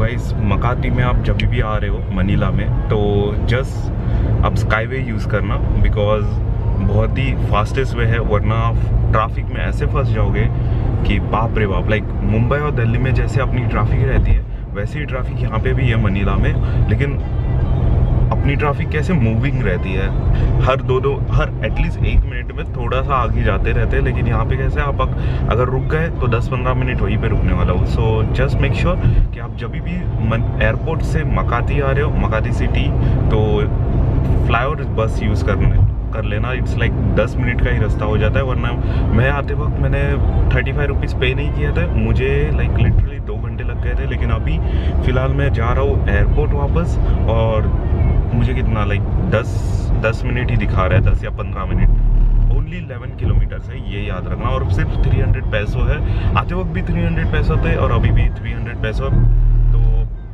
Guys मकाती में आप जब भी आ रहे हो मनीला में तो जस्ट आप स्काईवे यूज़ करना, बिकॉज बहुत ही फास्टेस्ट वे है, वरना आप ट्रैफिक में ऐसे फंस जाओगे कि बाप रे बाप। लाइक मुंबई और दिल्ली में जैसे अपनी ट्रैफिक रहती है वैसे ही ट्रैफिक यहाँ पे भी है मनीला में, लेकिन अपनी ट्रैफिक कैसे मूविंग रहती है, हर एटलीस्ट 1 मिनट में थोड़ा सा आगे जाते रहते हैं, लेकिन यहाँ पे कैसे आप अगर रुक गए तो 10-15 मिनट वहीं पे रुकने वाला हो। सो जस्ट मेक श्योर कि आप जब भी एयरपोर्ट से मकाती आ रहे हो, मकाती सिटी, तो फ्लाईओवर बस यूज़ कर लेना। इट्स लाइक 10 मिनट का ही रास्ता हो जाता है, वरना मैं आते वक्त मैंने 35 रुपीज़ पे नहीं किया था, मुझे लाइक लिटरली 2 घंटे लग गए थे। लेकिन अभी फ़िलहाल मैं जा रहा हूँ एयरपोर्ट वापस, और मुझे कितना लाइक 10 मिनट ही दिखा रहा है, 10 या 15 मिनट। ओनली 11 किलोमीटर है, ये याद रखना। और सिर्फ 300 पैसों है, आते वक्त भी 300 पैसों थे और अभी भी 300 पैसों। तो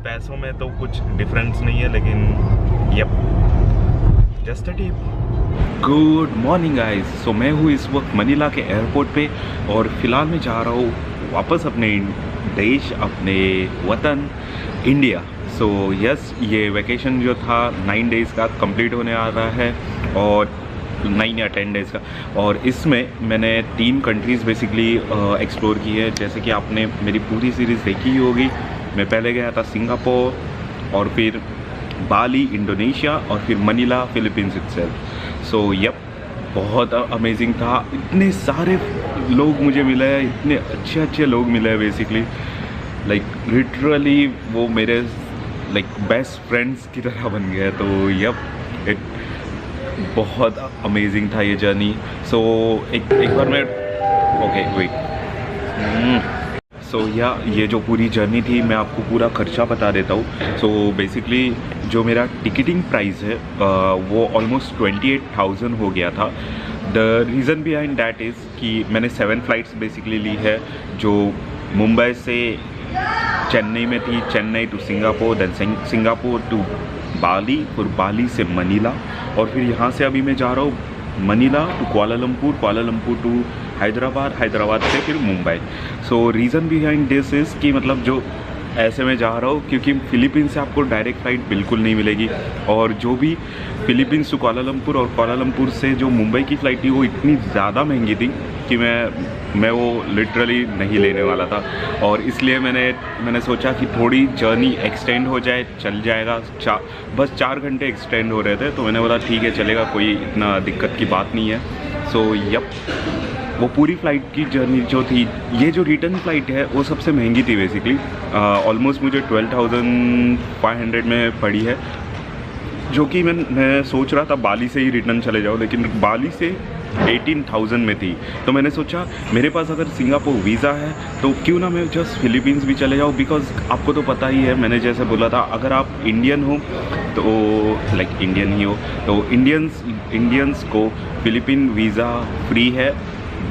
पैसों में तो कुछ डिफरेंस नहीं है, लेकिन yup just a tip. Good morning guys. So मैं हूँ इस वक्त मनीला के एयरपोर्ट पे, और फिलहाल मैं जा रहा हूँ वापस अपने देश, अपने वतन इंडिया। सो यस, ये वैकेशन जो था 9 डेज़ का कंप्लीट होने आ रहा है, और 9 या 10 डेज़ का, और इसमें मैंने 3 कंट्रीज़ बेसिकली एक्सप्लोर की है। जैसे कि आपने मेरी पूरी सीरीज़ देखी ही होगी। मैं पहले गया था सिंगापुर, और फिर बाली इंडोनेशिया, और फिर Manila Philippines itself. So yup, बहुत अमेजिंग था। इतने सारे लोग मुझे मिले हैं, इतने अच्छे लोग मिले हैं बेसिकली, लाइक लिटरली वो मेरे लाइक बेस्ट फ्रेंड्स की तरह बन गया है। तो यप, इट बहुत अमेजिंग था ये जर्नी। सो एक बार मैं ओके वेट सो ये जो पूरी जर्नी थी, मैं आपको पूरा खर्चा बता देता हूँ। सो बेसिकली जो मेरा टिकटिंग प्राइस है वो ऑलमोस्ट 28,000 हो गया था। The reason behind that is कि मैंने 7 फ्लाइट्स बेसिकली ली है, जो मुंबई से चेन्नई में थी, Chennai to Singapore, then Singapore to Bali, फिर बाली से मनीला, और फिर यहाँ से अभी मैं जा रहा हूँ Manila to Kuala Lumpur, Kuala Lumpur to Hyderabad, Hyderabad से फिर Mumbai. So reason behind this is कि मतलब जो ऐसे मैं जा रहा हूँ क्योंकि फ़िलीपींस से आपको डायरेक्ट फ़्लाइट बिल्कुल नहीं मिलेगी, और जो भी फ़िलीपींस टू कुआलालंपुर और कुआलालंपुर से जो मुंबई की फ़्लाइट थी वो इतनी ज़्यादा महंगी थी कि मैं वो लिटरली नहीं लेने वाला था। और इसलिए मैंने सोचा कि थोड़ी जर्नी एक्सटेंड हो जाए, चल जाएगा। बस 4 घंटे एक्सटेंड हो रहे थे, तो मैंने बोला ठीक है चलेगा, कोई इतना दिक्कत की बात नहीं है। सो यप, वो पूरी फ़्लाइट की जर्नी जो थी, ये जो रिटर्न फ़्लाइट है वो सबसे महंगी थी बेसिकली। ऑलमोस्ट मुझे 12,500 में पड़ी है, जो कि मैं सोच रहा था बाली से ही रिटर्न चले जाओ, लेकिन बाली से 18,000 में थी। तो मैंने सोचा मेरे पास अगर सिंगापुर वीज़ा है तो क्यों ना मैं जस्ट फ़िलीपींस भी चले जाऊँ, बिकॉज़ आपको तो पता ही है, मैंने जैसे बोला था, अगर आप इंडियन हो तो लाइक इंडियन ही हो तो इंडियंस को फ़िलीपीन वीज़ा फ्री है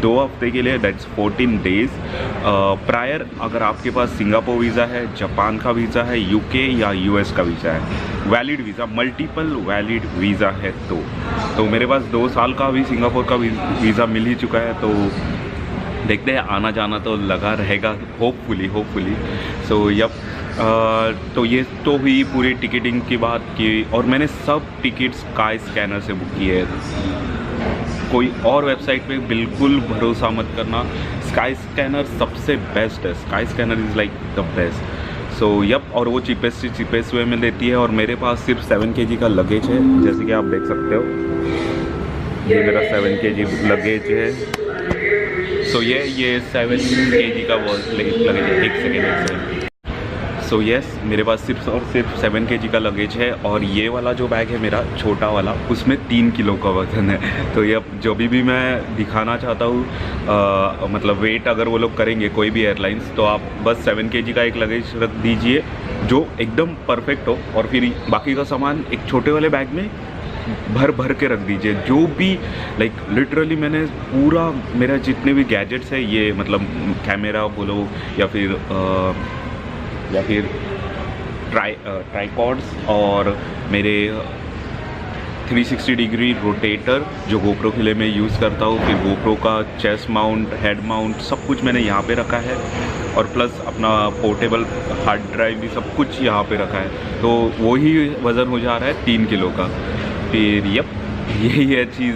2 हफ्ते के लिए, दैट्स 14 डेज़ प्रायर। अगर आपके पास सिंगापुर वीज़ा है, जापान का वीज़ा है, यूके या यूएस का वीज़ा है, valid visa, multiple valid visa है, तो मेरे पास 2 साल का भी सिंगापुर का वीज़ा मिल ही चुका है। तो देखते हैं, आना जाना तो लगा रहेगा, होपफुली। सो यप, तो ये तो हुई पूरी टिकटिंग की बात की, और मैंने सब टिकट्स स्काई स्कैनर से बुक किए हैं। कोई और वेबसाइट पे बिल्कुल भरोसा मत करना, स्काई स्कैनर सबसे बेस्ट है। Skyscanner is like the best. So yup, और वो चीपेस्ट वे में देती है, और मेरे पास सिर्फ 7 kg का लगेज है, जैसे कि आप देख सकते हो, ये मेरा 7 kg लगेज है। सो ये 7 kg का वो लगेज है। एक सेकेंड। सो यस, मेरे पास सिर्फ 7 kg का लगेज है, और ये वाला जो बैग है मेरा छोटा वाला, उसमें 3 किलो का वजन है। तो ये जो भी मैं दिखाना चाहता हूँ, मतलब वेट अगर वो लोग करेंगे कोई भी एयरलाइंस, तो आप बस 7 kg का एक लगेज रख दीजिए जो एकदम परफेक्ट हो, और फिर बाकी का सामान एक छोटे वाले बैग में भर के रख दीजिए। जो भी लाइक लिटरली मैंने पूरा मेरा जितने भी गैजेट्स है, ये मतलब कैमरा बोलो या फिर ट्राइपॉड्स, और मेरे 360 डिग्री रोटेटर जो GoPro के लिए मैं यूज़ करता हूँ, फिर GoPro का चेस्ट माउंट, हेड माउंट, सब कुछ मैंने यहाँ पे रखा है। और प्लस अपना पोर्टेबल हार्ड ड्राइव भी सब कुछ यहाँ पे रखा है, तो वही वज़न हो जा रहा है 3 किलो का। फिर यही है चीज़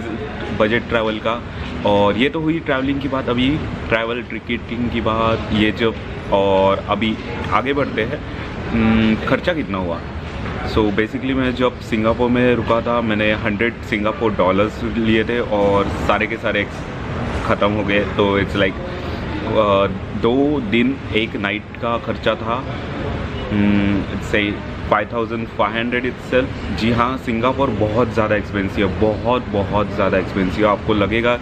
बजट ट्रैवल का। और ये तो हुई ट्रैवलिंग की बात। अभी ट्रैवल टिकटिंग की बात ये जब, और अभी आगे बढ़ते हैं। खर्चा कितना हुआ। सो बेसिकली मैं जब सिंगापुर में रुका था, मैंने 100 सिंगापुर डॉलर्स लिए थे और सारे के सारे ख़त्म हो गए। तो इट्स लाइक 2 दिन 1 नाइट का खर्चा था, से 5500 इट्सेल्फ। जी हाँ, सिंगापुर बहुत ज़्यादा एक्सपेंसिव है, बहुत ज़्यादा एक्सपेंसिव। आपको लगेगा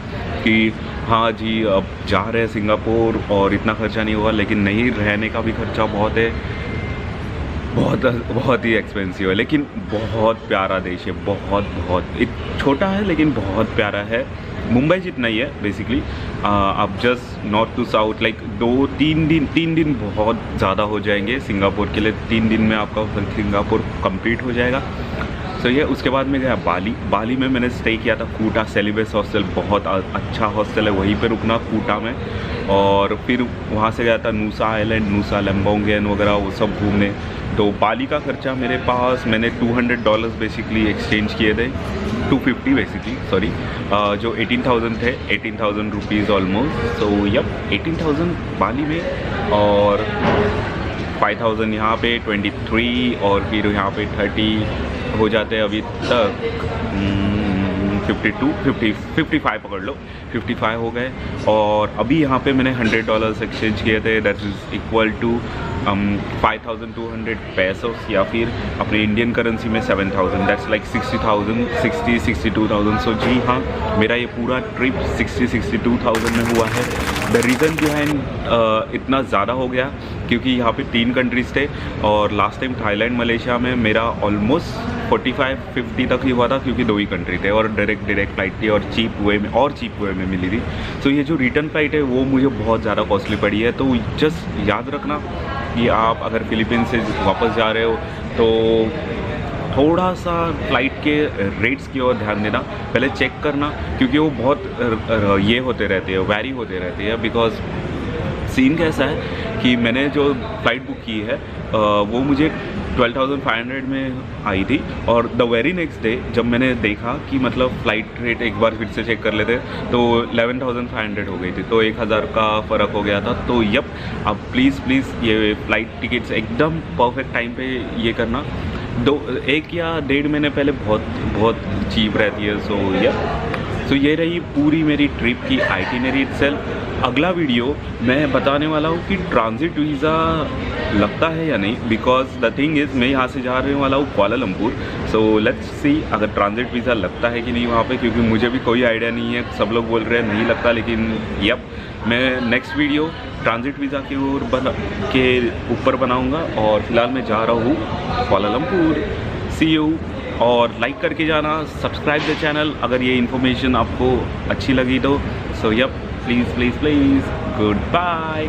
कि हाँ जी अब जा रहे हैं सिंगापुर और इतना खर्चा नहीं होगा, लेकिन नहीं, रहने का भी खर्चा बहुत है, बहुत ही एक्सपेंसिव है। लेकिन बहुत प्यारा देश है, बहुत छोटा है लेकिन बहुत प्यारा है। मुंबई जितना ही है बेसिकली। आप just north to south like 2-3 दिन बहुत ज़्यादा हो जाएंगे सिंगापुर के लिए। 3 दिन में आपका सिंगापुर कंप्लीट हो जाएगा। सो ये उसके बाद मैं गया बाली में मैंने स्टे किया था कूटा सेलिब्रेस हॉस्टल, बहुत अच्छा हॉस्टल है, वहीं पे रुकना कूटा में। और फिर वहाँ से गया था नूसा आइलैंड, नूसा लैम्बोंगन वगैरह वो सब घूमने। तो बाली का खर्चा मेरे पास, मैंने $200 बेसिकली एक्सचेंज किए थे, 250 बेसिकली, सॉरी, जो 18,000 थे, 18,000 रुपीज़ ऑलमोस्ट। सो 18,000 बाली में और 5,000 यहाँ पे 23, और फिर यहाँ पे 30 हो जाते हैं अभी तक। 55 पकड़ लो, 55 हो गए। और अभी यहाँ पे मैंने $100 एक्सचेंज किए थे, दैट इज़ इक्वल टू 5,200 पैसोस, या फिर अपने इंडियन करेंसी में 7,000, दैट्स लाइक 62,000 सो जी हाँ, मेरा ये पूरा ट्रिप 62,000 में हुआ है। द रीज़न बिहाइंड इतना ज़्यादा हो गया क्योंकि यहाँ पे 3 कंट्रीज़ थे, और लास्ट टाइम थाईलैंड मलेशिया में मेरा ऑलमोस्ट 45-50 तक ही हुआ था, क्योंकि 2 ही कंट्री थे और डायरेक्ट फ्लाइट थी और चीप वे में मिली थी। तो ये जो रिटर्न फ्लाइट है वो मुझे बहुत ज़्यादा कॉस्टली पड़ी है। तो जस्ट याद रखना कि आप अगर फिलीपींस से वापस जा रहे हो तो थोड़ा सा फ्लाइट के रेट्स की ओर ध्यान देना, पहले चेक करना, क्योंकि वो बहुत ये होते रहते हैं, वैरी होते रहते हैं। बिकॉज सीन कैसा है कि मैंने जो फ़्लाइट बुक की है वो मुझे 12,500 में आई थी, और द वेरी नेक्स्ट डे जब मैंने देखा कि मतलब फ़्लाइट रेट एक बार फिर से चेक कर लेते तो 11,500 हो गई थी, तो 1,000 का फ़र्क हो गया था। तो अब प्लीज़ ये फ़्लाइट टिकट्स एकदम परफेक्ट टाइम पे ये करना। 1 या 1.5 महीने पहले बहुत चीप रहती है। सो ये रही पूरी मेरी ट्रिप की आइटिनरी इटसेल्फ। अगला वीडियो मैं बताने वाला हूँ कि ट्रांजिट वीज़ा लगता है या नहीं, बिकॉज द थिंग इज़ मैं यहाँ से जा रहे वाला हूँ कुआलालंपुर। सो लेट्स सी अगर ट्रांजिट वीज़ा लगता है कि नहीं वहाँ पे, क्योंकि मुझे भी कोई आइडिया नहीं है। सब लोग बोल रहे हैं नहीं लगता, लेकिन मैं नेक्स्ट वीडियो ट्रांजिट वीज़ा के ऊपर बनाऊँगा। और फिलहाल मैं जा रहा हूँ कुआलालंपुर। सी यू, और लाइक करके जाना, सब्सक्राइब द चैनल अगर ये इन्फॉर्मेशन आपको अच्छी लगी तो। So please good bye.